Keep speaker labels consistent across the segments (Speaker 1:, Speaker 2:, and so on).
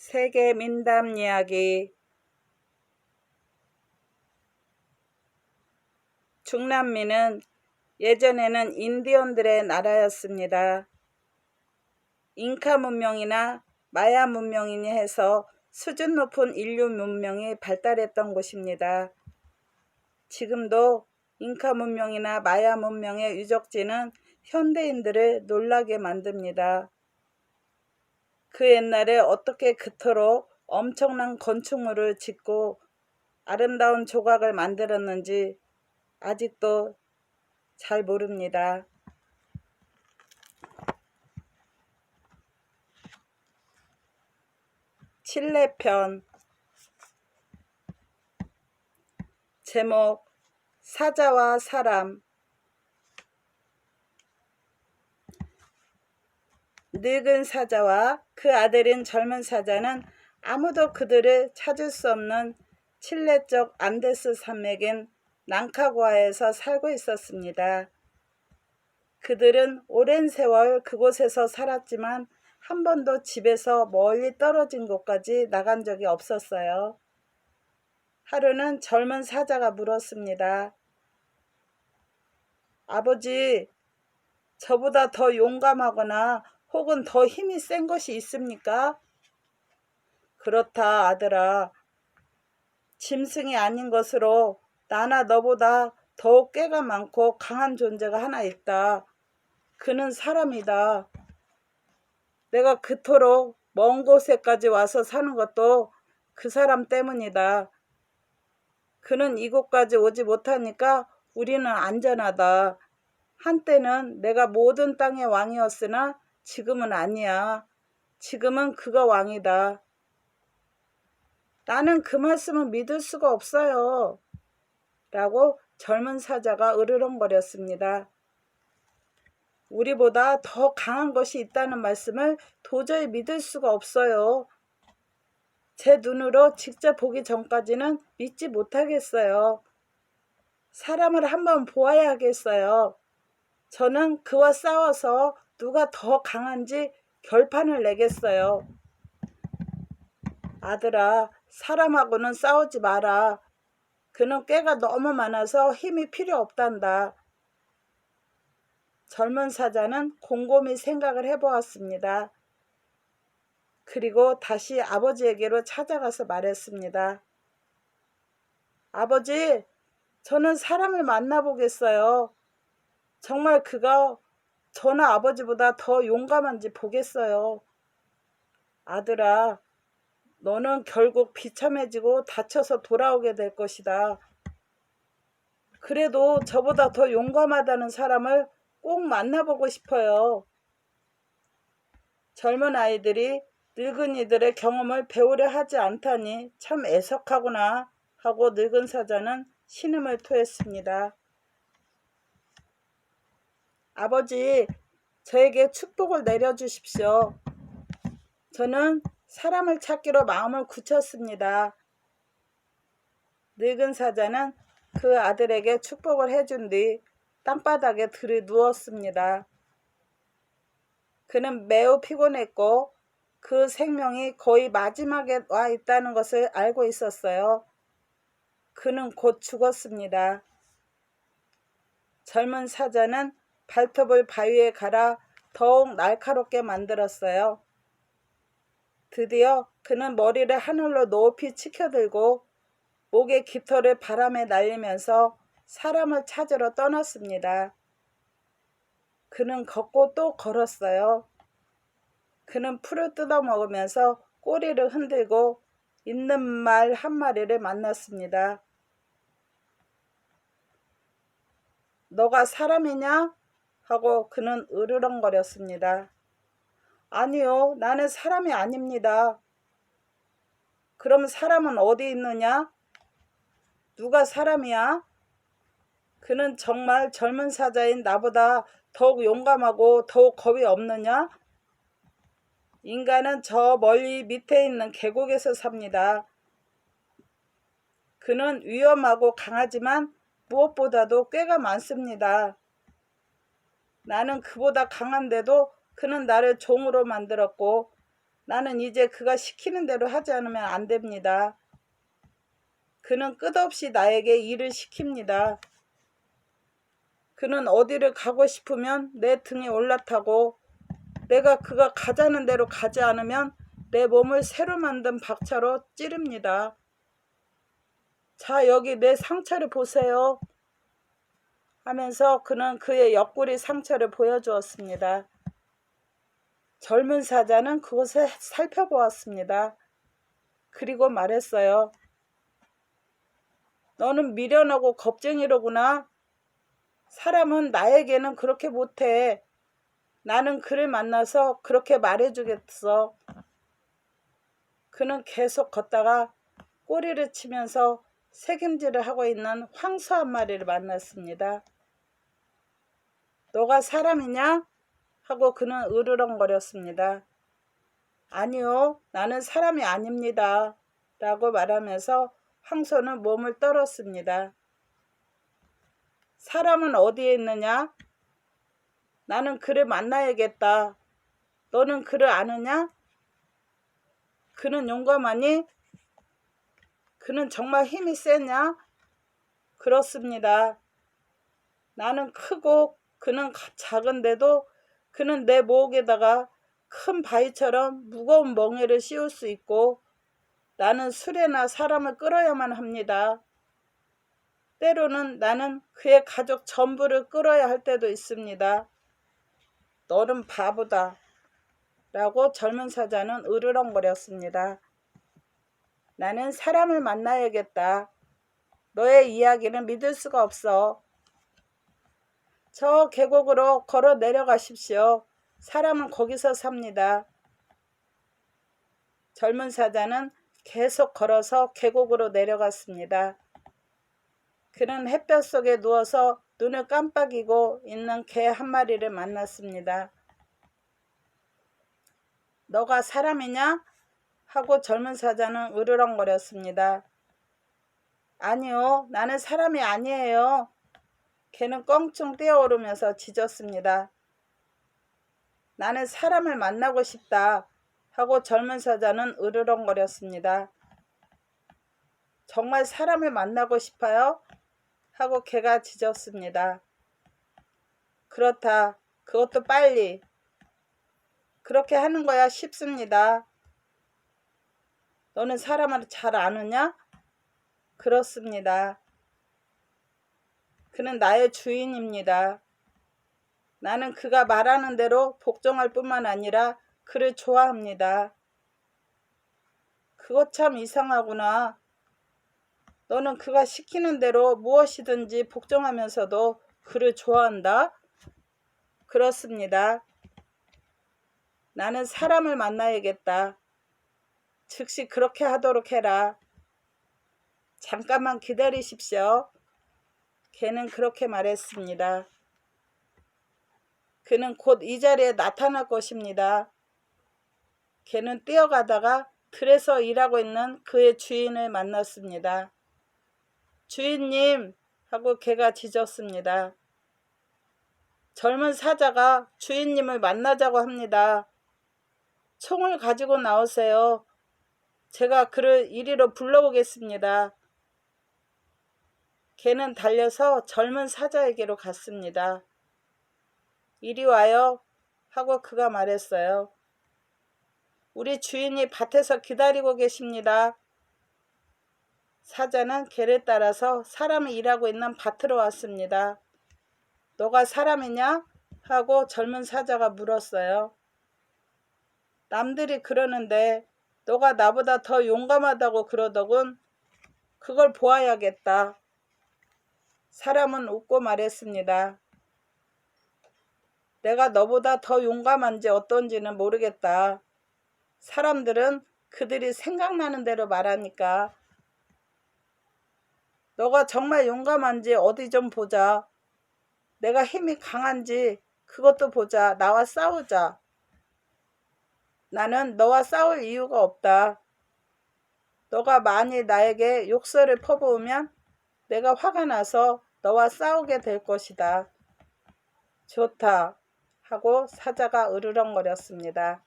Speaker 1: 세계 민담 이야기. 중남미는 예전에는 인디언들의 나라였습니다. 잉카 문명이나 마야 문명이니 해서 수준 높은 인류 문명이 발달했던 곳입니다. 지금도 잉카 문명이나 마야 문명의 유적지는 현대인들을 놀라게 만듭니다. 그 옛날에 어떻게 그토록 엄청난 건축물을 짓고 아름다운 조각을 만들었는지 아직도 잘 모릅니다. 칠레 편. 제목: 사자와 사람. 늙은 사자와 그 아들인 젊은 사자는 아무도 그들을 찾을 수 없는 칠레 쪽 안데스 산맥인 랑카구아에서 살고 있었습니다. 그들은 오랜 세월 그곳에서 살았지만 한 번도 집에서 멀리 떨어진 곳까지 나간 적이 없었어요. 하루는 젊은 사자가 물었습니다. 아버지, 저보다 더 용감하거나 혹은 더 힘이 센 것이 있습니까? 그렇다, 아들아. 짐승이 아닌 것으로 나나 너보다 더욱 꾀가 많고 강한 존재가 하나 있다. 그는 사람이다. 내가 그토록 먼 곳에까지 와서 사는 것도 그 사람 때문이다. 그는 이곳까지 오지 못하니까 우리는 안전하다. 한때는 내가 모든 땅의 왕이었으나 지금은 아니야. 지금은 그가 왕이다. 나는 그 말씀을 믿을 수가 없어요. 라고 젊은 사자가 으르렁거렸습니다. 우리보다 더 강한 것이 있다는 말씀을 도저히 믿을 수가 없어요. 제 눈으로 직접 보기 전까지는 믿지 못하겠어요. 사람을 한번 보아야 하겠어요. 저는 그와 싸워서 누가 더 강한지 결판을 내겠어요. 아들아, 사람하고는 싸우지 마라. 그는 꾀가 너무 많아서 힘이 필요 없단다. 젊은 사자는 곰곰이 생각을 해보았습니다. 그리고 다시 아버지에게로 찾아가서 말했습니다. 아버지, 저는 사람을 만나보겠어요. 정말 그가 저나 아버지보다 더 용감한지 보겠어요. 아들아, 너는 결국 비참해지고 다쳐서 돌아오게 될 것이다. 그래도 저보다 더 용감하다는 사람을 꼭 만나보고 싶어요. 젊은 아이들이 늙은이들의 경험을 배우려 하지 않다니 참 애석하구나 하고 늙은 사자는 신음을 토했습니다. 아버지, 저에게 축복을 내려주십시오. 저는 사람을 찾기로 마음을 굳혔습니다. 늙은 사자는 그 아들에게 축복을 해준 뒤 땅바닥에 들이누웠습니다. 그는 매우 피곤했고 그 생명이 거의 마지막에 와 있다는 것을 알고 있었어요. 그는 곧 죽었습니다. 젊은 사자는 발톱을 바위에 갈아 더욱 날카롭게 만들었어요. 드디어 그는 머리를 하늘로 높이 치켜들고 목의 깃털을 바람에 날리면서 사람을 찾으러 떠났습니다. 그는 걷고 또 걸었어요. 그는 풀을 뜯어먹으면서 꼬리를 흔들고 있는 말 한 마리를 만났습니다. 너가 사람이냐? 하고 그는 으르렁거렸습니다. 아니요, 나는 사람이 아닙니다. 그럼 사람은 어디 있느냐? 누가 사람이야? 그는 정말 젊은 사자인 나보다 더욱 용감하고 더욱 겁이 없느냐? 인간은 저 멀리 밑에 있는 계곡에서 삽니다. 그는 위험하고 강하지만 무엇보다도 꾀가 많습니다. 나는 그보다 강한데도 그는 나를 종으로 만들었고 나는 이제 그가 시키는 대로 하지 않으면 안 됩니다. 그는 끝없이 나에게 일을 시킵니다. 그는 어디를 가고 싶으면 내 등에 올라타고 내가 그가 가자는 대로 가지 않으면 내 몸을 새로 만든 박차로 찌릅니다. 자, 여기 내 상처를 보세요 하면서 그는 그의 옆구리 상처를 보여주었습니다. 젊은 사자는 그것을 살펴보았습니다. 그리고 말했어요. 너는 미련하고 겁쟁이로구나. 사람은 나에게는 그렇게 못해. 나는 그를 만나서 그렇게 말해주겠어. 그는 계속 걷다가 꼬리를 치면서 새김질을 하고 있는 황소 한 마리를 만났습니다. 너가 사람이냐? 하고 그는 으르렁거렸습니다. 아니요, 나는 사람이 아닙니다. 라고 말하면서 황소는 몸을 떨었습니다. 사람은 어디에 있느냐? 나는 그를 만나야겠다. 너는 그를 아느냐? 그는 용감하니? 그는 정말 힘이 세냐? 그렇습니다. 나는 크고 그는 작은데도 그는 내 목에다가 큰 바위처럼 무거운 멍에를 씌울 수 있고 나는 수레나 사람을 끌어야만 합니다. 때로는 나는 그의 가족 전부를 끌어야 할 때도 있습니다. 너는 바보다. 라고 젊은 사자는 으르렁거렸습니다. 나는 사람을 만나야겠다. 너의 이야기는 믿을 수가 없어. 저 계곡으로 걸어 내려가십시오. 사람은 거기서 삽니다. 젊은 사자는 계속 걸어서 계곡으로 내려갔습니다. 그는 햇볕 속에 누워서 눈을 깜빡이고 있는 개 한 마리를 만났습니다. 너가 사람이냐? 하고 젊은 사자는 으르렁거렸습니다. 아니요, 나는 사람이 아니에요. 개는 껑충 뛰어오르면서 짖었습니다. 나는 사람을 만나고 싶다. 하고 젊은 사자는 으르렁거렸습니다. 정말 사람을 만나고 싶어요? 하고 개가 짖었습니다. 그렇다. 그것도 빨리. 그렇게 하는 거야 쉽습니다. 너는 사람을 잘 아느냐? 그렇습니다. 그는 나의 주인입니다. 나는 그가 말하는 대로 복종할 뿐만 아니라 그를 좋아합니다. 그거 참 이상하구나. 너는 그가 시키는 대로 무엇이든지 복종하면서도 그를 좋아한다? 그렇습니다. 나는 사람을 만나야겠다. 즉시 그렇게 하도록 해라. 잠깐만 기다리십시오. 개는 그렇게 말했습니다. 그는 곧 이 자리에 나타날 것입니다. 개는 뛰어가다가 들에서 일하고 있는 그의 주인을 만났습니다. 주인님! 하고 개가 짖었습니다. 젊은 사자가 주인님을 만나자고 합니다. 총을 가지고 나오세요. 제가 그를 이리로 불러오겠습니다. 개는 달려서 젊은 사자에게로 갔습니다. 이리 와요 하고 그가 말했어요. 우리 주인이 밭에서 기다리고 계십니다. 사자는 개를 따라서 사람이 일하고 있는 밭으로 왔습니다. 너가 사람이냐? 하고 젊은 사자가 물었어요. 남들이 그러는데 너가 나보다 더 용감하다고 그러더군. 그걸 보아야겠다. 사람은 웃고 말했습니다. 내가 너보다 더 용감한지 어떤지는 모르겠다. 사람들은 그들이 생각나는 대로 말하니까. 너가 정말 용감한지 어디 좀 보자. 내가 힘이 강한지 그것도 보자. 나와 싸우자. 나는 너와 싸울 이유가 없다. 너가 만일 나에게 욕설을 퍼부으면 내가 화가 나서 너와 싸우게 될 것이다. 좋다. 하고 사자가 으르렁거렸습니다.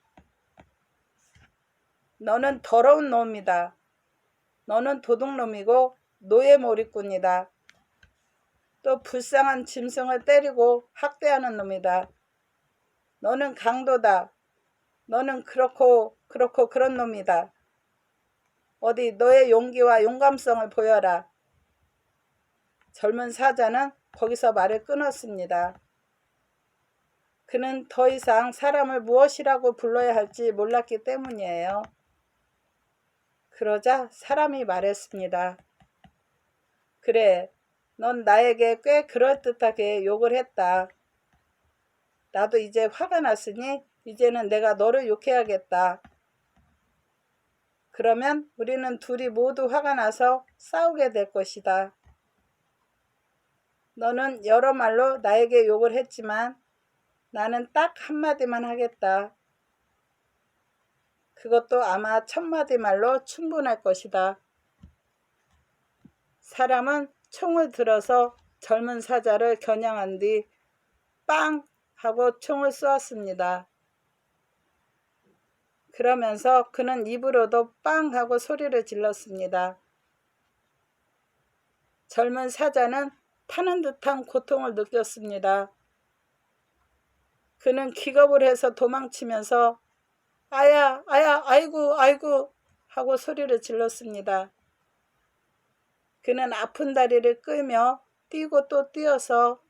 Speaker 1: 너는 더러운 놈이다. 너는 도둑놈이고 노예몰이꾼이다. 또 불쌍한 짐승을 때리고 학대하는 놈이다. 너는 강도다. 너는 그렇고 그런 놈이다. 어디 너의 용기와 용감성을 보여라. 젊은 사자는 거기서 말을 끊었습니다. 그는 더 이상 사람을 무엇이라고 불러야 할지 몰랐기 때문이에요. 그러자 사람이 말했습니다. 그래, 넌 나에게 꽤 그럴듯하게 욕을 했다. 나도 이제 화가 났으니 이제는 내가 너를 욕해야겠다. 그러면 우리는 둘이 모두 화가 나서 싸우게 될 것이다. 너는 여러 말로 나에게 욕을 했지만 나는 딱 한마디만 하겠다. 그것도 아마 1000마디 말로 충분할 것이다. 사람은 총을 들어서 젊은 사자를 겨냥한 뒤 빵! 하고 총을 쏘았습니다. 그러면서 그는 입으로도 빵! 하고 소리를 질렀습니다. 젊은 사자는 타는 듯한 고통을 느꼈습니다. 그는 기겁을 해서 도망치면서 아야, 아야, 아이고, 아이고 하고 소리를 질렀습니다. 그는 아픈 다리를 끌며 뛰고 또 뛰어서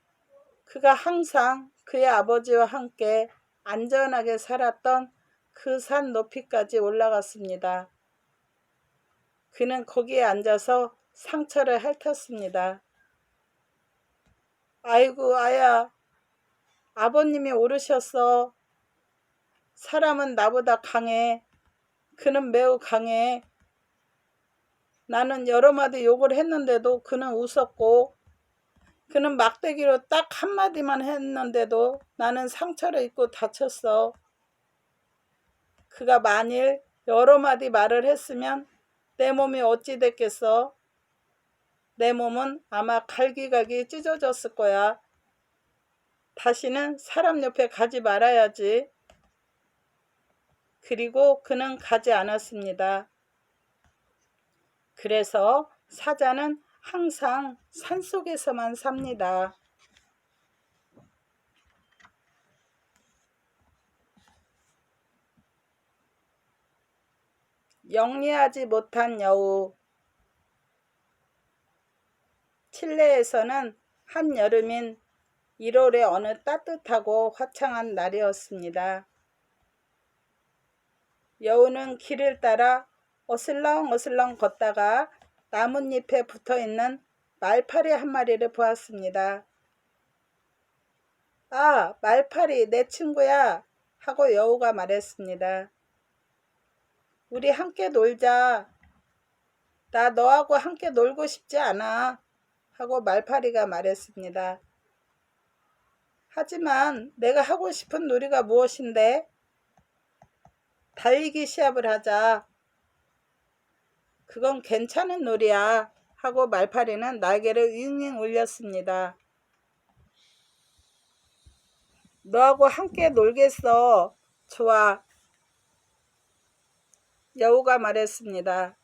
Speaker 1: 그가 항상 그의 아버지와 함께 안전하게 살았던 그 산 높이까지 올라갔습니다. 그는 거기에 앉아서 상처를 핥았습니다. 아이고, 아야, 아버님이 오르셨어. 사람은 나보다 강해. 그는 매우 강해. 나는 여러 마디 욕을 했는데도 그는 웃었고, 그는 막대기로 딱 한마디만 했는데도 나는 상처를 입고 다쳤어. 그가 만일 여러 마디 말을 했으면 내 몸이 어찌 됐겠어? 내 몸은 아마 갈기갈기 찢어졌을 거야. 다시는 사람 옆에 가지 말아야지. 그리고 그는 가지 않았습니다. 그래서 사자는 항상 산속에서만 삽니다. 영리하지 못한 여우. 칠레에서는 한여름인 1월의 어느 따뜻하고 화창한 날이었습니다. 여우는 길을 따라 어슬렁어슬렁 걷다가 나뭇잎에 붙어있는 말파리 한 마리를 보았습니다. 아, 말파리 내 친구야 하고 여우가 말했습니다. 우리 함께 놀자. 나 너하고 함께 놀고 싶지 않아 하고 말파리가 말했습니다. 하지만 내가 하고 싶은 놀이가 무엇인데? 달리기 시합을 하자. 그건 괜찮은 놀이야 하고 말파리는 날개를 윙윙 올렸습니다. 너하고 함께 놀겠어. 좋아. 여우가 말했습니다.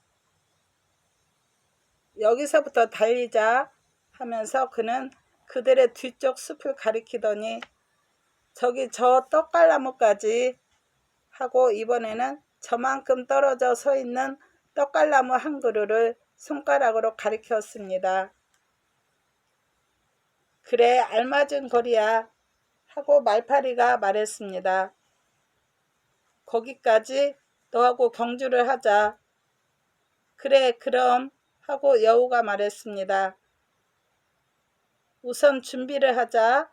Speaker 1: 여기서부터 달리자 하면서 그는 그들의 뒤쪽 숲을 가리키더니 저기 저 떡갈나무까지 하고 이번에는 저만큼 떨어져 서 있는 떡갈나무 한 그루를 손가락으로 가리켰습니다. 그래, 알맞은 거리야 하고 말파리가 말했습니다. 거기까지 너하고 경주를 하자. 그래, 그럼 하고 여우가 말했습니다. 우선 준비를 하자.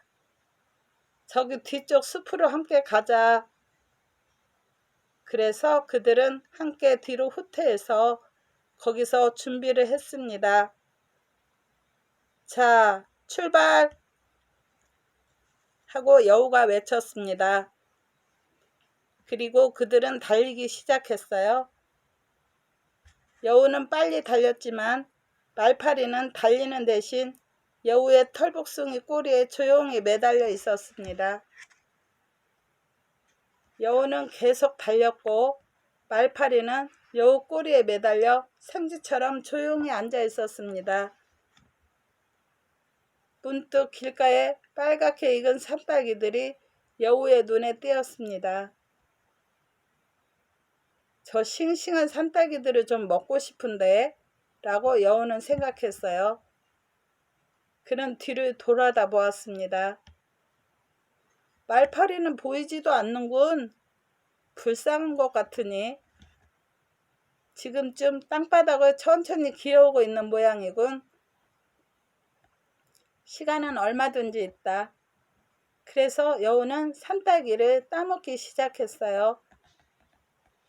Speaker 1: 저기 뒤쪽 숲으로 함께 가자. 그래서 그들은 함께 뒤로 후퇴해서 거기서 준비를 했습니다. 자, 출발! 하고 여우가 외쳤습니다. 그리고 그들은 달리기 시작했어요. 여우는 빨리 달렸지만 말파리는 달리는 대신 여우의 털복숭이 꼬리에 조용히 매달려 있었습니다. 여우는 계속 달렸고 말파리는 여우 꼬리에 매달려 생쥐처럼 조용히 앉아 있었습니다. 문득 길가에 빨갛게 익은 산딸기들이 여우의 눈에 띄었습니다. 저 싱싱한 산딸기들을 좀 먹고 싶은데 라고 여우는 생각했어요. 그는 뒤를 돌아다 보았습니다. 말파리는 보이지도 않는군. 불쌍한 것 같으니 지금쯤 땅바닥을 천천히 기어오고 있는 모양이군. 시간은 얼마든지 있다. 그래서 여우는 산딸기를 따먹기 시작했어요.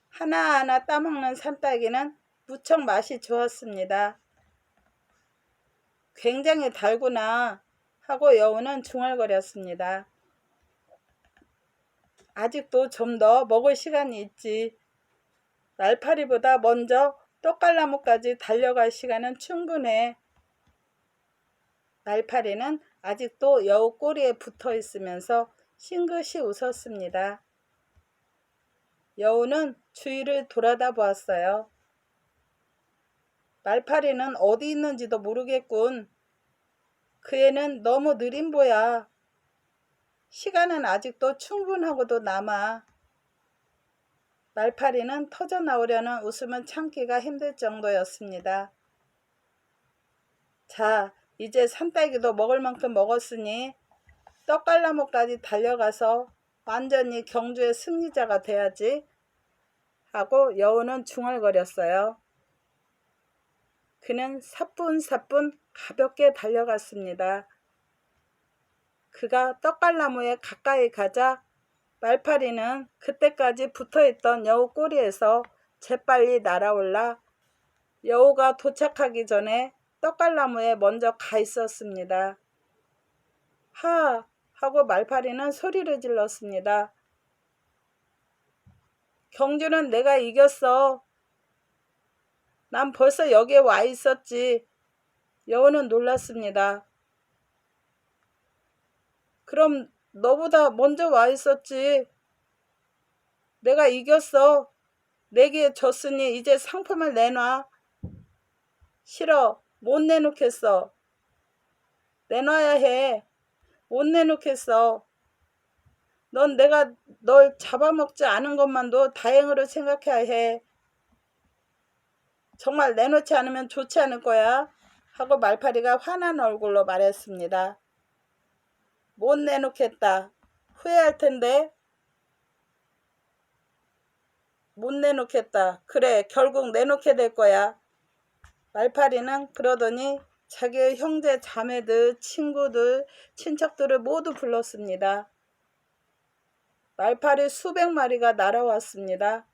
Speaker 1: 하나하나 따먹는 산딸기는 무척 맛이 좋았습니다. 굉장히 달구나 하고 여우는 중얼거렸습니다. 아직도 좀 더 먹을 시간이 있지. 날파리보다 먼저 떡갈나무까지 달려갈 시간은 충분해. 날파리는 아직도 여우 꼬리에 붙어 있으면서 싱긋이 웃었습니다. 여우는 주위를 돌아다 보았어요. 날파리는 어디 있는지도 모르겠군. 그 애는 너무 느린 보야. 시간은 아직도 충분하고도 남아. 날파리는 터져나오려는 웃음을 참기가 힘들 정도였습니다. 자, 이제 산딸기도 먹을 만큼 먹었으니 떡갈나무까지 달려가서 완전히 경주의 승리자가 돼야지 하고 여우는 중얼거렸어요. 그는 사뿐사뿐 가볍게 달려갔습니다. 그가 떡갈나무에 가까이 가자 말파리는 그때까지 붙어있던 여우 꼬리에서 재빨리 날아올라 여우가 도착하기 전에 떡갈나무에 먼저 가 있었습니다. 하! 하고 말파리는 소리를 질렀습니다. 경주는 내가 이겼어. 난 벌써 여기에 와 있었지. 여우는 놀랐습니다. 그럼 너보다 먼저 와 있었지. 내가 이겼어. 내게 졌으니 이제 상품을 내놔. 싫어. 못 내놓겠어. 내놔야 해. 못 내놓겠어. 넌 내가 널 잡아먹지 않은 것만도 다행으로 생각해야 해. 정말 내놓지 않으면 좋지 않을 거야. 하고 말파리가 화난 얼굴로 말했습니다. 못 내놓겠다. 후회할 텐데. 못 내놓겠다. 그래, 결국 내놓게 될 거야. 말파리는 그러더니 자기의 형제 자매들, 친구들, 친척들을 모두 불렀습니다. 말파리 수백 마리가 날아왔습니다.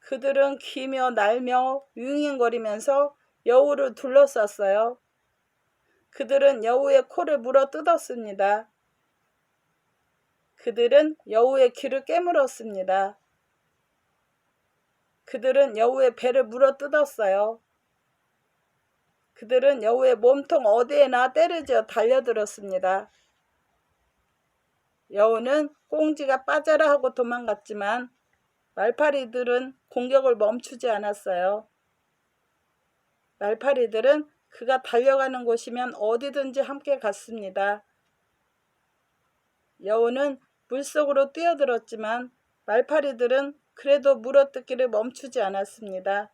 Speaker 1: 그들은 기며 날며 윙윙거리면서 여우를 둘러쌌어요. 그들은 여우의 코를 물어 뜯었습니다. 그들은 여우의 귀를 깨물었습니다. 그들은 여우의 배를 물어 뜯었어요. 그들은 여우의 몸통 어디에나 때려지어 달려들었습니다. 여우는 꽁지가 빠져라 하고 도망갔지만 말파리들은 공격을 멈추지 않았어요. 말파리들은 그가 달려가는 곳이면 어디든지 함께 갔습니다. 여우는 물속으로 뛰어들었지만 말파리들은 그래도 물어뜯기를 멈추지 않았습니다.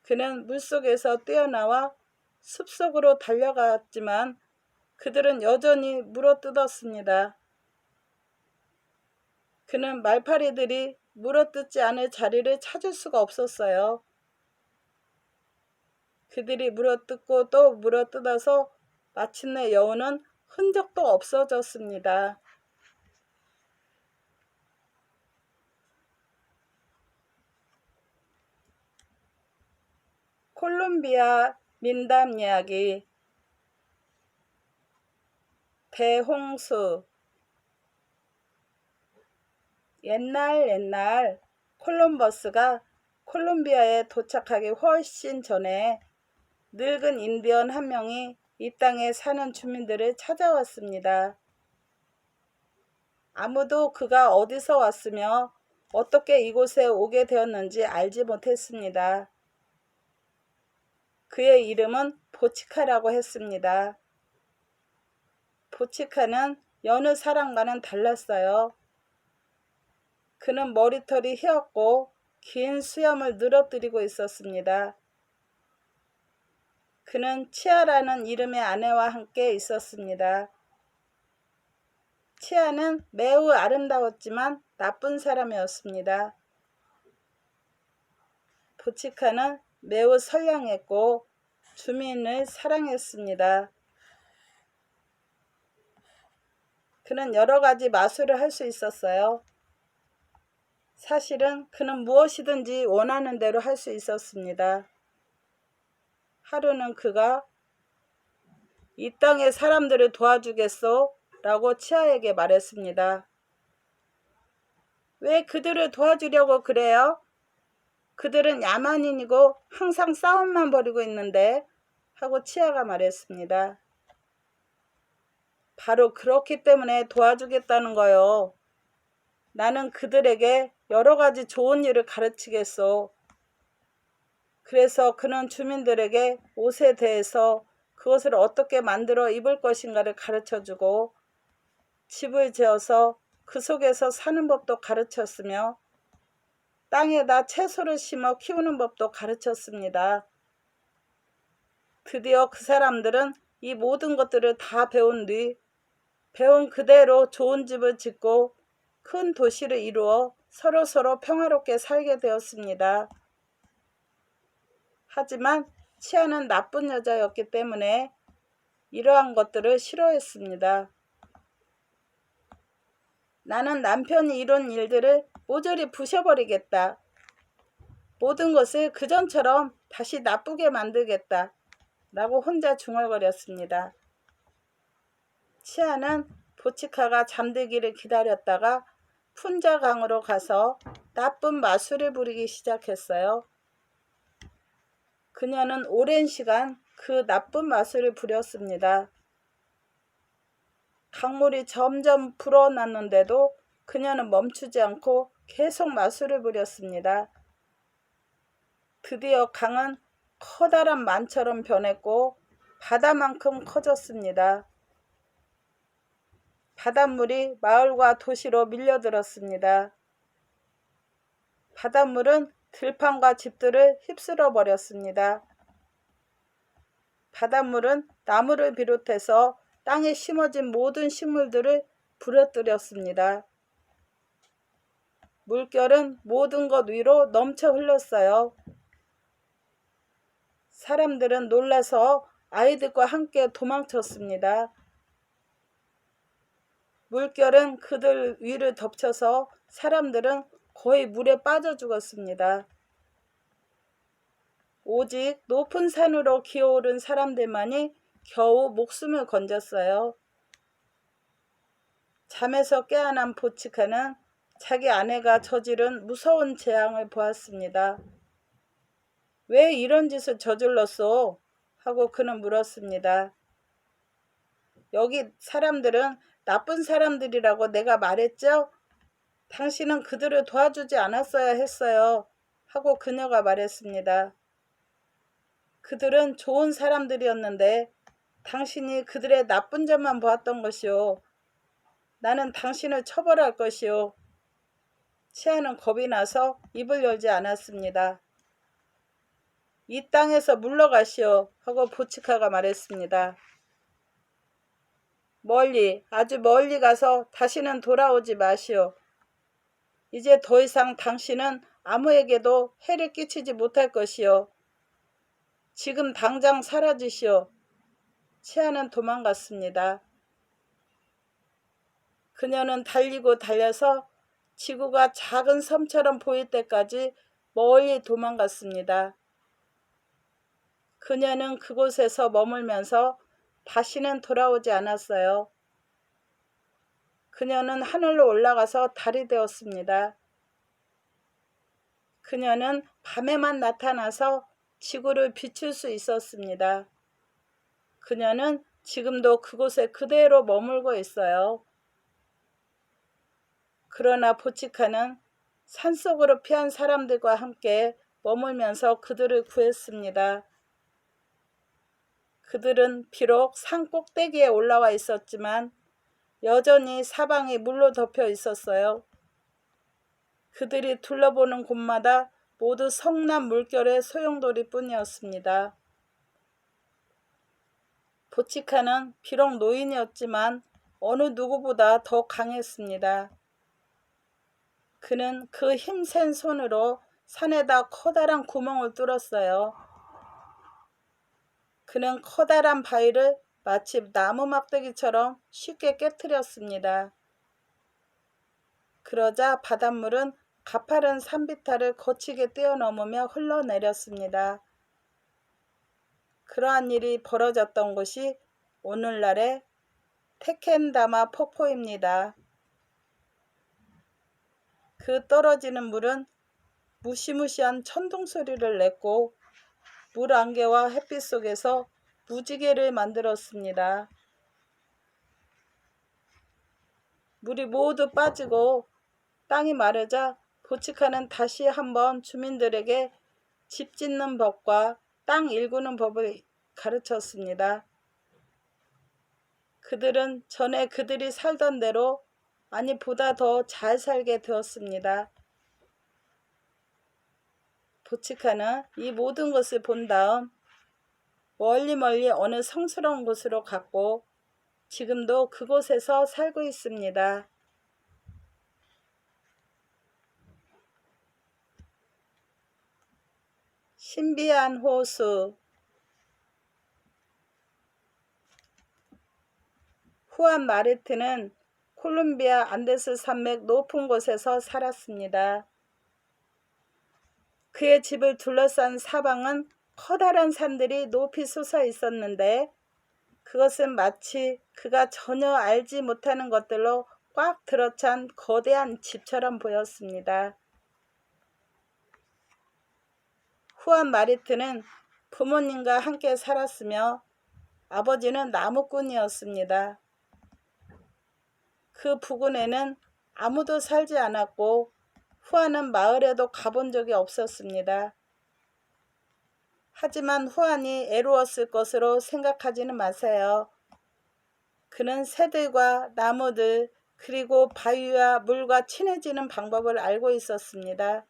Speaker 1: 그는 물속에서 뛰어나와 숲속으로 달려갔지만 그들은 여전히 물어뜯었습니다. 그는 말파리들이 물어뜯지 않을 자리를 찾을 수가 없었어요. 그들이 물어뜯고 또 물어뜯어서 마침내 여우는 흔적도 없어졌습니다. 콜롬비아 민담 이야기. 대홍수. 옛날 콜럼버스가 콜롬비아에 도착하기 훨씬 전에 늙은 인디언 한 명이 이 땅에 사는 주민들을 찾아왔습니다. 아무도 그가 어디서 왔으며 어떻게 이곳에 오게 되었는지 알지 못했습니다. 그의 이름은 보치카라고 했습니다. 보치카는 여느 사람과는 달랐어요. 그는 머리털이 휘었고 긴 수염을 늘어뜨리고 있었습니다. 그는 치아라는 이름의 아내와 함께 있었습니다. 치아는 매우 아름다웠지만 나쁜 사람이었습니다. 보치카는 매우 선량했고 주민을 사랑했습니다. 그는 여러 가지 마술을 할 수 있었어요. 사실은 그는 무엇이든지 원하는 대로 할 수 있었습니다. 하루는 그가 이 땅의 사람들을 도와주겠소? 라고 치아에게 말했습니다. 왜 그들을 도와주려고 그래요? 그들은 야만인이고 항상 싸움만 벌이고 있는데 하고 치아가 말했습니다. 바로 그렇기 때문에 도와주겠다는 거요. 나는 그들에게 여러 가지 좋은 일을 가르치겠소. 그래서 그는 주민들에게 옷에 대해서 그것을 어떻게 만들어 입을 것인가를 가르쳐주고 집을 지어서 그 속에서 사는 법도 가르쳤으며 땅에다 채소를 심어 키우는 법도 가르쳤습니다. 드디어 그 사람들은 이 모든 것들을 다 배운 뒤 배운 그대로 좋은 집을 짓고 큰 도시를 이루어 서로서로 평화롭게 살게 되었습니다. 하지만 치아는 나쁜 여자였기 때문에 이러한 것들을 싫어했습니다. 나는 남편이 이룬 일들을 모조리 부셔버리겠다. 모든 것을 그전처럼 다시 나쁘게 만들겠다. 라고 혼자 중얼거렸습니다. 치아는 보치카가 잠들기를 기다렸다가 푼자강으로 가서 나쁜 마술을 부리기 시작했어요. 그녀는 오랜 시간 그 나쁜 마술을 부렸습니다. 강물이 점점 불어났는데도 그녀는 멈추지 않고 계속 마술을 부렸습니다. 드디어 강은 커다란 만처럼 변했고 바다만큼 커졌습니다. 바닷물이 마을과 도시로 밀려들었습니다. 바닷물은 들판과 집들을 휩쓸어 버렸습니다. 바닷물은 나무를 비롯해서 땅에 심어진 모든 식물들을 부러뜨렸습니다. 물결은 모든 것 위로 넘쳐 흘렀어요. 사람들은 놀라서 아이들과 함께 도망쳤습니다. 물결은 그들 위를 덮쳐서 사람들은 거의 물에 빠져 죽었습니다. 오직 높은 산으로 기어오른 사람들만이 겨우 목숨을 건졌어요. 잠에서 깨어난 보치카는 자기 아내가 저지른 무서운 재앙을 보았습니다. 왜 이런 짓을 저질렀소? 하고 그는 물었습니다. 여기 사람들은 나쁜 사람들이라고 내가 말했죠? 당신은 그들을 도와주지 않았어야 했어요. 하고 그녀가 말했습니다. 그들은 좋은 사람들이었는데 당신이 그들의 나쁜 점만 보았던 것이오. 나는 당신을 처벌할 것이오. 치아는 겁이 나서 입을 열지 않았습니다. 이 땅에서 물러가시오. 하고 보치카가 말했습니다. 멀리, 아주 멀리 가서 다시는 돌아오지 마시오. 이제 더 이상 당신은 아무에게도 해를 끼치지 못할 것이오. 지금 당장 사라지시오. 치아는 도망갔습니다. 그녀는 달리고 달려서 지구가 작은 섬처럼 보일 때까지 멀리 도망갔습니다. 그녀는 그곳에서 머물면서 다시는 돌아오지 않았어요. 그녀는 하늘로 올라가서 달이 되었습니다. 그녀는 밤에만 나타나서 지구를 비출 수 있었습니다. 그녀는 지금도 그곳에 그대로 머물고 있어요. 그러나 보치카는 산속으로 피한 사람들과 함께 머물면서 그들을 구했습니다. 그들은 비록 산 꼭대기에 올라와 있었지만 여전히 사방이 물로 덮여 있었어요. 그들이 둘러보는 곳마다 모두 성난 물결의 소용돌이 뿐이었습니다. 보치카는 비록 노인이었지만 어느 누구보다 더 강했습니다. 그는 그 힘센 손으로 산에다 커다란 구멍을 뚫었어요. 그는 커다란 바위를 마치 나무 막대기처럼 쉽게 깨뜨렸습니다. 그러자 바닷물은 가파른 산비탈을 거치게 뛰어넘으며 흘러내렸습니다. 그러한 일이 벌어졌던 곳이 오늘날의 테켄다마 폭포입니다. 그 떨어지는 물은 무시무시한 천둥 소리를 냈고 물안개와 햇빛 속에서 무지개를 만들었습니다. 물이 모두 빠지고 땅이 마르자 보치카는 다시 한번 주민들에게 집 짓는 법과 땅 일구는 법을 가르쳤습니다. 그들은 전에 그들이 살던 대로 아니 보다 더 잘 살게 되었습니다. 보치카는 이 모든 것을 본 다음 멀리 어느 성스러운 곳으로 갔고 지금도 그곳에서 살고 있습니다. 신비한 호수. 후안 마르트는 콜롬비아 안데스 산맥 높은 곳에서 살았습니다. 그의 집을 둘러싼 사방은 커다란 산들이 높이 솟아 있었는데 그것은 마치 그가 전혀 알지 못하는 것들로 꽉 들어찬 거대한 집처럼 보였습니다. 후안 마르트는 부모님과 함께 살았으며 아버지는 나무꾼이었습니다. 그 부근에는 아무도 살지 않았고 후안은 마을에도 가본 적이 없었습니다. 하지만 후안이 애로웠을 것으로 생각하지는 마세요. 그는 새들과 나무들 그리고 바위와 물과 친해지는 방법을 알고 있었습니다.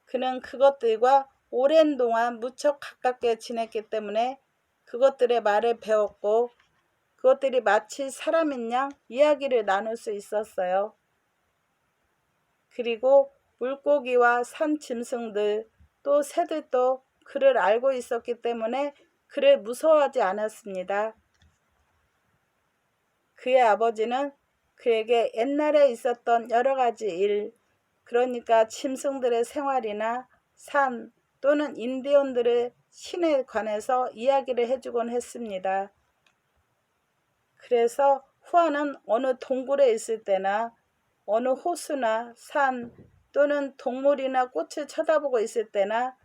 Speaker 1: 그는 그것들과 오랜 동안 무척 가깝게 지냈기 때문에 그것들의 말을 배웠고 그것들이 마치 사람인 양 이야기를 나눌 수 있었어요. 그리고 물고기와 산 짐승들 또 새들도 그를 알고 있었기 때문에 그를 무서워하지 않았습니다. 그의 아버지는 그에게 옛날에 있었던 여러 가지 일, 그러니까 짐승들의 생활이나 산 또는 인디언들의 신에 관해서 이야기를 해주곤 했습니다. 그래서 후안은 어느 동굴에 있을 때나 어느 호수나 산 또는 동물이나 꽃을 쳐다보고 있을 때나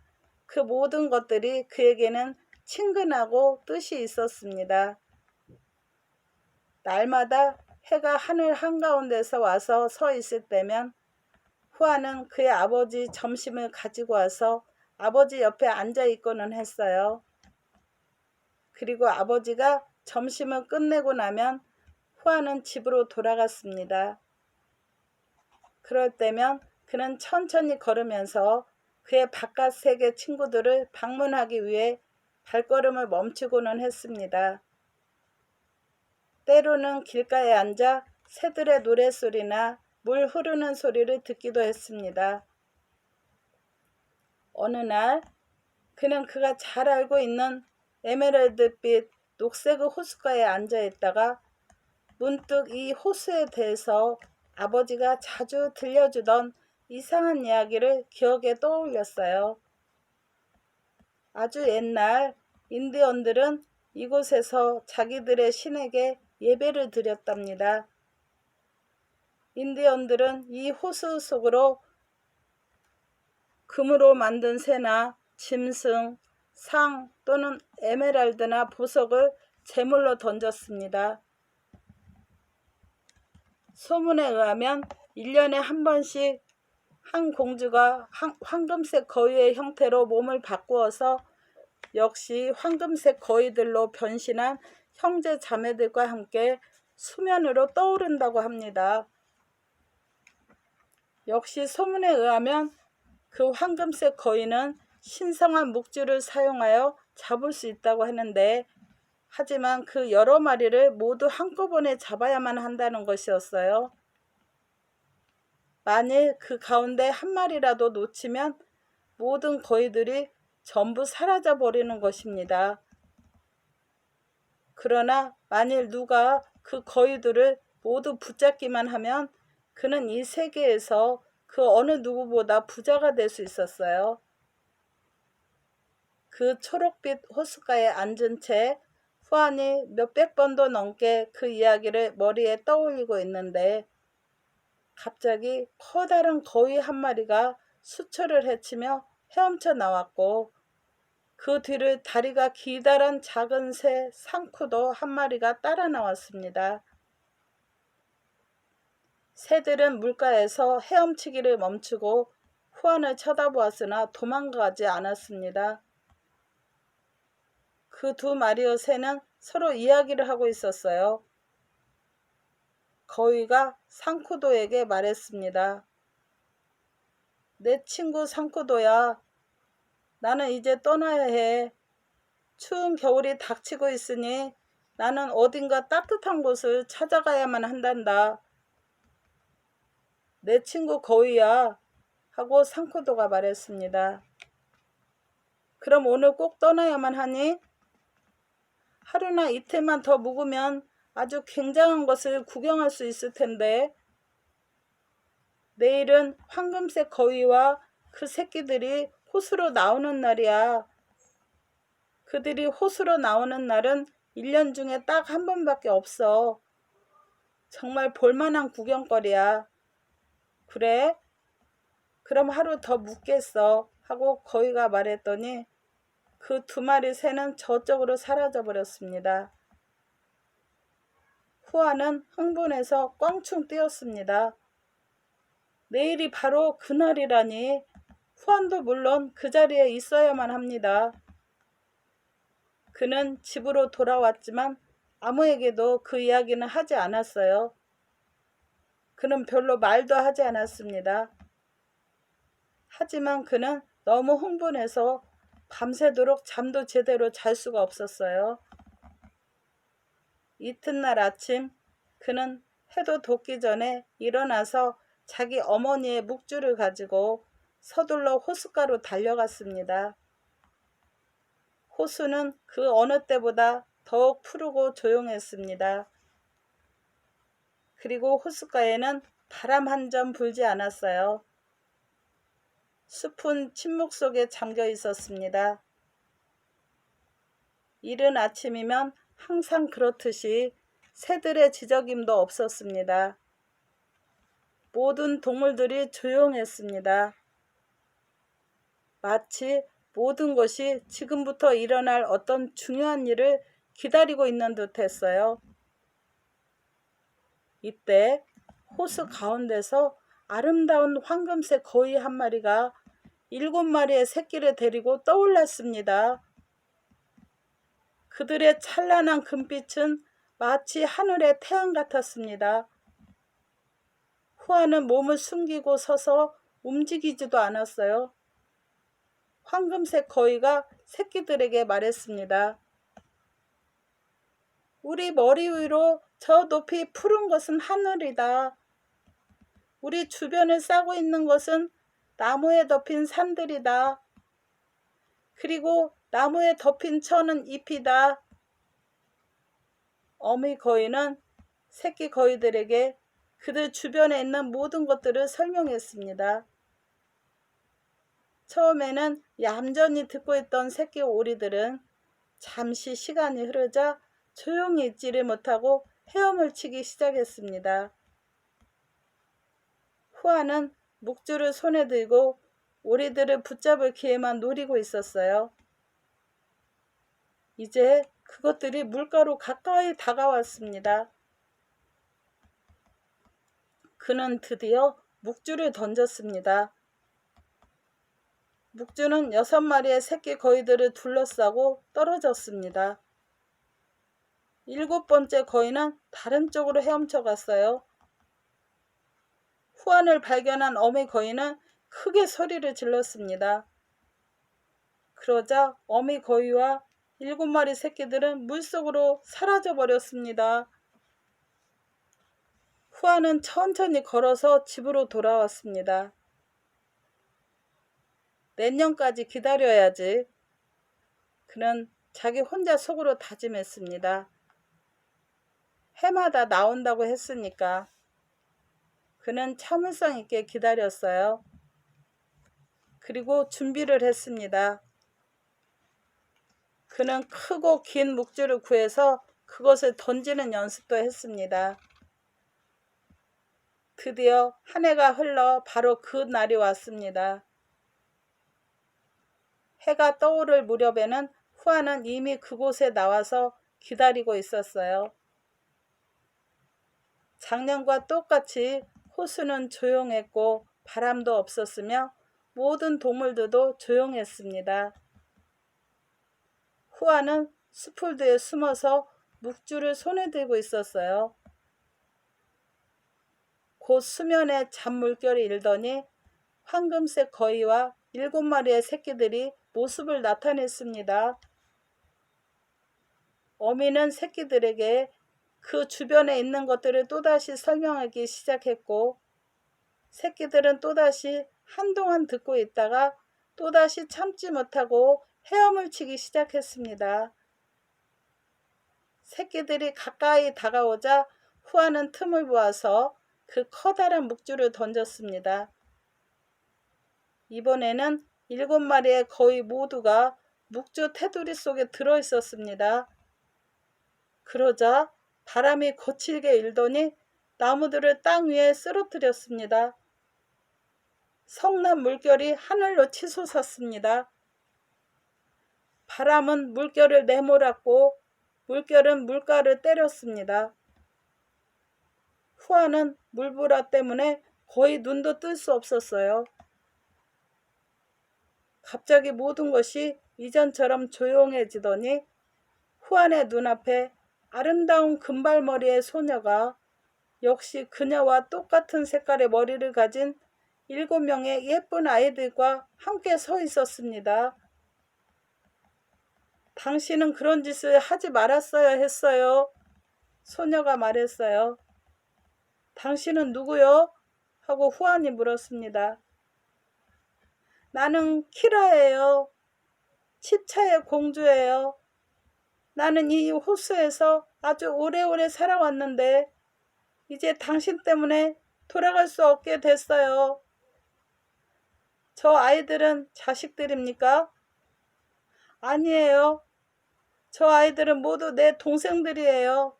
Speaker 1: 그 모든 것들이 그에게는 친근하고 뜻이 있었습니다. 날마다 해가 하늘 한가운데서 와서 서 있을 때면 후안은 그의 아버지 점심을 가지고 와서 아버지 옆에 앉아 있고는 했어요. 그리고 아버지가 점심을 끝내고 나면 후안은 집으로 돌아갔습니다. 그럴 때면 그는 천천히 걸으면서 그의 바깥 세계 친구들을 방문하기 위해 발걸음을 멈추고는 했습니다. 때로는 길가에 앉아 새들의 노랫소리나 물 흐르는 소리를 듣기도 했습니다. 어느 날 그는 그가 잘 알고 있는 에메랄드빛 녹색 호숫가에 앉아 있다가 문득 이 호수에 대해서 아버지가 자주 들려주던 이상한 이야기를 기억에 떠올렸어요. 아주 옛날 인디언들은 이곳에서 자기들의 신에게 예배를 드렸답니다. 인디언들은 이 호수 속으로 금으로 만든 새나 짐승, 상 또는 에메랄드나 보석을 제물로 던졌습니다. 소문에 의하면 1년에 한 번씩 한 공주가 황금색 거위의 형태로 몸을 바꾸어서 역시 황금색 거위들로 변신한 형제 자매들과 함께 수면으로 떠오른다고 합니다. 역시 소문에 의하면 그 황금색 거위는 신성한 묵주를 사용하여 잡을 수 있다고 하는데, 하지만 그 여러 마리를 모두 한꺼번에 잡아야만 한다는 것이었어요. 만일 그 가운데 한 마리라도 놓치면 모든 거위들이 전부 사라져 버리는 것입니다. 그러나 만일 누가 그 거위들을 모두 붙잡기만 하면 그는 이 세계에서 그 어느 누구보다 부자가 될 수 있었어요. 그 초록빛 호숫가에 앉은 채 후안이 몇백 번도 넘게 그 이야기를 머리에 떠올리고 있는데, 갑자기 커다란 거위 한 마리가 수초를 헤치며 헤엄쳐 나왔고, 그 뒤를 다리가 기다란 작은 새 상쿠도 한 마리가 따라 나왔습니다. 새들은 물가에서 헤엄치기를 멈추고 후안을 쳐다보았으나 도망가지 않았습니다. 그 두 마리의 새는 서로 이야기를 하고 있었어요. 거위가 상쿠도에게 말했습니다. 내 친구 상쿠도야, 나는 이제 떠나야 해. 추운 겨울이 닥치고 있으니 나는 어딘가 따뜻한 곳을 찾아가야만 한단다. 내 친구 거위야, 하고 상쿠도가 말했습니다. 그럼 오늘 꼭 떠나야만 하니? 하루나 이틀만 더 묵으면 아주 굉장한 것을 구경할 수 있을 텐데. 내일은 황금색 거위와 그 새끼들이 호수로 나오는 날이야. 그들이 호수로 나오는 날은 1년 중에 딱 한 번밖에 없어. 정말 볼만한 구경거리야. 그래? 그럼 하루 더 묵겠어, 하고 거위가 말했더니 그 두 마리 새는 저쪽으로 사라져 버렸습니다. 후안은 흥분해서 꽝충 뛰었습니다. 내일이 바로 그날이라니. 후안도 물론 그 자리에 있어야만 합니다. 그는 집으로 돌아왔지만 아무에게도 그 이야기는 하지 않았어요. 그는 별로 말도 하지 않았습니다. 하지만 그는 너무 흥분해서 밤새도록 잠도 제대로 잘 수가 없었어요. 이튿날 아침 그는 해도 돋기 전에 일어나서 자기 어머니의 묵주를 가지고 서둘러 호숫가로 달려갔습니다. 호수는 그 어느 때보다 더욱 푸르고 조용했습니다. 그리고 호숫가에는 바람 한 점 불지 않았어요. 숲은 침묵 속에 잠겨 있었습니다. 이른 아침이면 항상 그렇듯이 새들의 지저김도 없었습니다. 모든 동물들이 조용했습니다. 마치 모든 것이 지금부터 일어날 어떤 중요한 일을 기다리고 있는 듯 했어요. 이때 호수 가운데서 아름다운 황금색 거위 한 마리가 7마리의 새끼를 데리고 떠올랐습니다. 그들의 찬란한 금빛은 마치 하늘의 태양 같았습니다. 후안은 몸을 숨기고 서서 움직이지도 않았어요. 황금색 거위가 새끼들에게 말했습니다. 우리 머리 위로 저 높이 푸른 것은 하늘이다. 우리 주변을 싸고 있는 것은 나무에 덮인 산들이다. 그리고 나무에 덮인 천은 잎이다. 어미 거위는 새끼 거위들에게 그들 주변에 있는 모든 것들을 설명했습니다. 처음에는 얌전히 듣고 있던 새끼 오리들은 잠시 시간이 흐르자 조용히 있지를 못하고 헤엄을 치기 시작했습니다. 후안은 묵주를 손에 들고 오리들을 붙잡을 기회만 노리고 있었어요. 이제 그것들이 물가로 가까이 다가왔습니다. 그는 드디어 묵주를 던졌습니다. 묵주는 6마리의 새끼 거위들을 둘러싸고 떨어졌습니다. 7번째 거위는 다른 쪽으로 헤엄쳐 갔어요. 후안을 발견한 어미 거위는 크게 소리를 질렀습니다. 그러자 어미 거위와 7마리 새끼들은 물속으로 사라져 버렸습니다. 후안은 천천히 걸어서 집으로 돌아왔습니다. 내년까지 기다려야지. 그는 자기 혼자 속으로 다짐했습니다. 해마다 나온다고 했으니까. 그는 참을성 있게 기다렸어요. 그리고 준비를 했습니다. 그는 크고 긴 묵주를 구해서 그것을 던지는 연습도 했습니다. 드디어 한 해가 흘러 바로 그 날이 왔습니다. 해가 떠오를 무렵에는 후안은 이미 그곳에 나와서 기다리고 있었어요. 작년과 똑같이 호수는 조용했고 바람도 없었으며 모든 동물들도 조용했습니다. 후안은 수풀 뒤에 숨어서 묵주를 손에 들고 있었어요. 곧 수면에 잔물결이 일더니 황금색 거위와 7마리의 새끼들이 모습을 나타냈습니다. 어미는 새끼들에게 그 주변에 있는 것들을 또다시 설명하기 시작했고, 새끼들은 또다시 한동안 듣고 있다가 또다시 참지 못하고 헤엄을 치기 시작했습니다. 새끼들이 가까이 다가오자 후안은 틈을 보아서 그 커다란 묵주를 던졌습니다. 이번에는 7마리의 거위 모두가 묵주 테두리 속에 들어 있었습니다. 그러자 바람이 거칠게 일더니 나무들을 땅 위에 쓰러뜨렸습니다. 성난 물결이 하늘로 치솟았습니다. 바람은 물결을 내몰았고 물결은 물가를 때렸습니다. 후안은 물보라 때문에 거의 눈도 뜰 수 없었어요. 갑자기 모든 것이 이전처럼 조용해지더니 후안의 눈앞에 아름다운 금발머리의 소녀가 역시 그녀와 똑같은 색깔의 머리를 가진 7명의 예쁜 아이들과 함께 서 있었습니다. 당신은 그런 짓을 하지 말았어야 했어요. 소녀가 말했어요. 당신은 누구요? 하고 후안이 물었습니다. 나는 키라예요. 칩차의 공주예요. 나는 이 호수에서 아주 오래오래 살아왔는데 이제 당신 때문에 돌아갈 수 없게 됐어요. 저 아이들은 자식들입니까? 아니에요. 저 아이들은 모두 내 동생들이에요.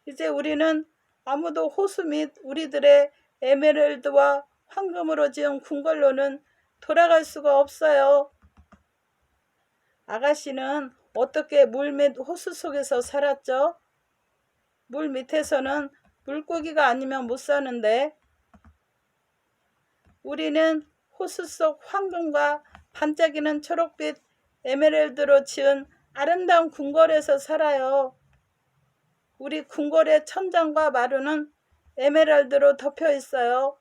Speaker 1: 이제 우리는 아무도 호수 및 우리들의 에메랄드와 황금으로 지은 궁궐로는 돌아갈 수가 없어요. 아가씨는 어떻게 물 및 호수 속에서 살았죠? 물 밑에서는 물고기가 아니면 못 사는데 우리는 호수 속 황금과 반짝이는 초록빛 에메랄드로 지은 아름다운 궁궐에서 살아요. 우리 궁궐의 천장과 마루는 에메랄드로 덮여 있어요.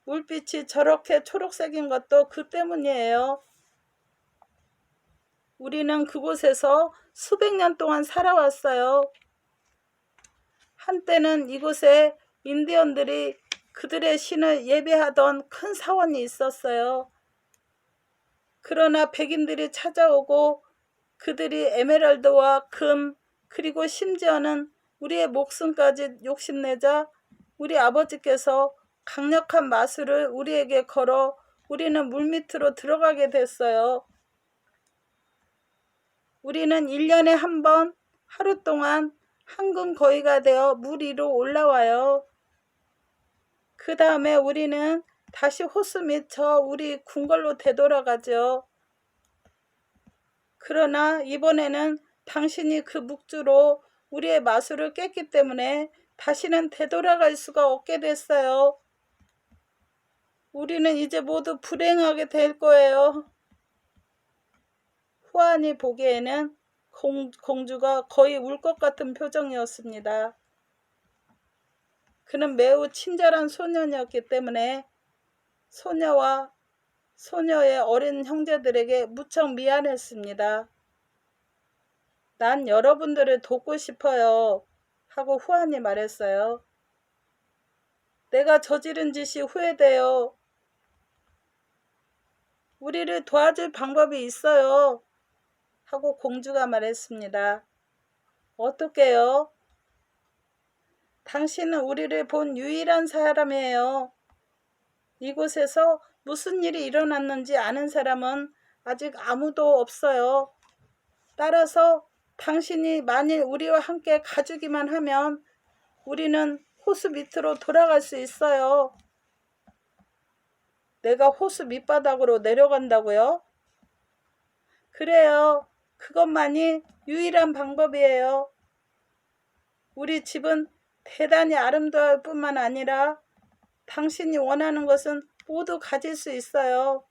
Speaker 1: 물빛이 저렇게 초록색인 것도 그 때문이에요. 우리는 그곳에서 수백 년 동안 살아왔어요. 한때는 이곳에 인디언들이 그들의 신을 예배하던 큰 사원이 있었어요. 그러나 백인들이 찾아오고 그들이 에메랄드와 금 그리고 심지어는 우리의 목숨까지 욕심내자 우리 아버지께서 강력한 마술을 우리에게 걸어 우리는 물밑으로 들어가게 됐어요. 우리는 1년에 한 번 하루 동안 황금 거위가 되어 물 위로 올라와요. 그 다음에 우리는 다시 호수 및 저 우리 궁궐로 되돌아가죠. 그러나 이번에는 당신이 그 묵주로 우리의 마술을 깼기 때문에 다시는 되돌아갈 수가 없게 됐어요. 우리는 이제 모두 불행하게 될 거예요. 후안이 보기에는 공주가 거의 울 것 같은 표정이었습니다. 그는 매우 친절한 소년이었기 때문에 소녀와 소녀의 어린 형제들에게 무척 미안했습니다. 난 여러분들을 돕고 싶어요. 하고 후안이 말했어요. 내가 저지른 짓이 후회돼요. 우리를 도와줄 방법이 있어요. 하고 공주가 말했습니다. 어떻게요? 당신은 우리를 본 유일한 사람이에요. 이곳에서 무슨 일이 일어났는지 아는 사람은 아직 아무도 없어요. 따라서 당신이 만일 우리와 함께 가주기만 하면 우리는 호수 밑으로 돌아갈 수 있어요. 내가 호수 밑바닥으로 내려간다고요? 그래요. 그것만이 유일한 방법이에요. 우리 집은 대단히 아름다울 뿐만 아니라 당신이 원하는 것은 모두 가질 수 있어요.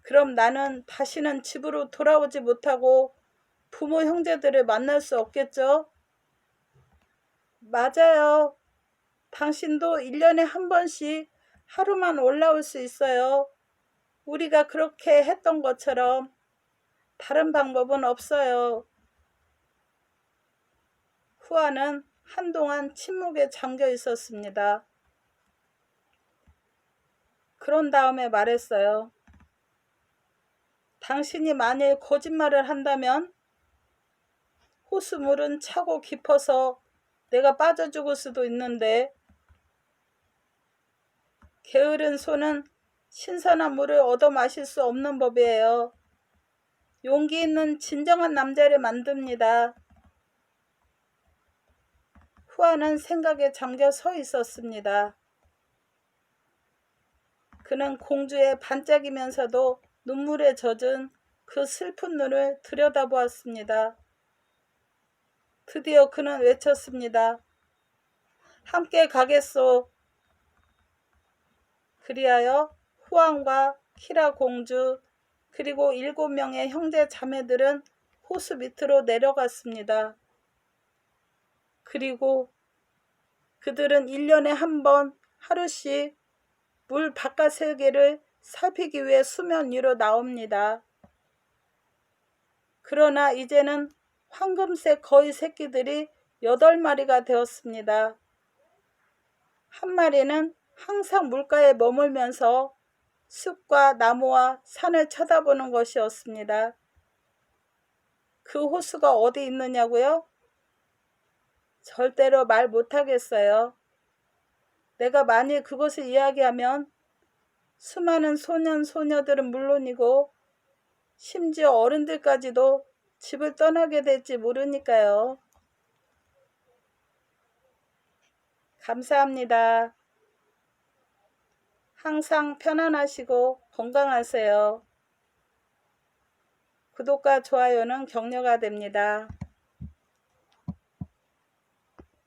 Speaker 1: 그럼 나는 다시는 집으로 돌아오지 못하고 부모 형제들을 만날 수 없겠죠? 맞아요. 당신도 1년에 한 번씩 하루만 올라올 수 있어요. 우리가 그렇게 했던 것처럼 다른 방법은 없어요. 후아는 한동안 침묵에 잠겨 있었습니다. 그런 다음에 말했어요. 당신이 만일 거짓말을 한다면 호수물은 차고 깊어서 내가 빠져 죽을 수도 있는데 게으른 소는 신선한 물을 얻어 마실 수 없는 법이에요. 용기 있는 진정한 남자를 만듭니다. 후아는 생각에 잠겨 서 있었습니다. 그는 공주의 반짝이면서도 눈물에 젖은 그 슬픈 눈을 들여다보았습니다. 드디어 그는 외쳤습니다. 함께 가겠소. 그리하여 후안과 키라 공주 그리고 7명의 형제 자매들은 호수 밑으로 내려갔습니다. 그리고 그들은 1년에 한 번 하루씩 물 바깥 세계를 살피기 위해 수면 위로 나옵니다. 그러나 이제는 황금색 거위 새끼들이 8마리가 되었습니다. 한 마리는 항상 물가에 머물면서 숲과 나무와 산을 쳐다보는 것이었습니다. 그 호수가 어디 있느냐고요? 절대로 말 못하겠어요. 내가 만일 그것을 이야기하면 수많은 소년 소녀들은 물론이고 심지어 어른들까지도 집을 떠나게 될지 모르니까요. 감사합니다. 항상 편안하시고 건강하세요. 구독과 좋아요는 격려가 됩니다.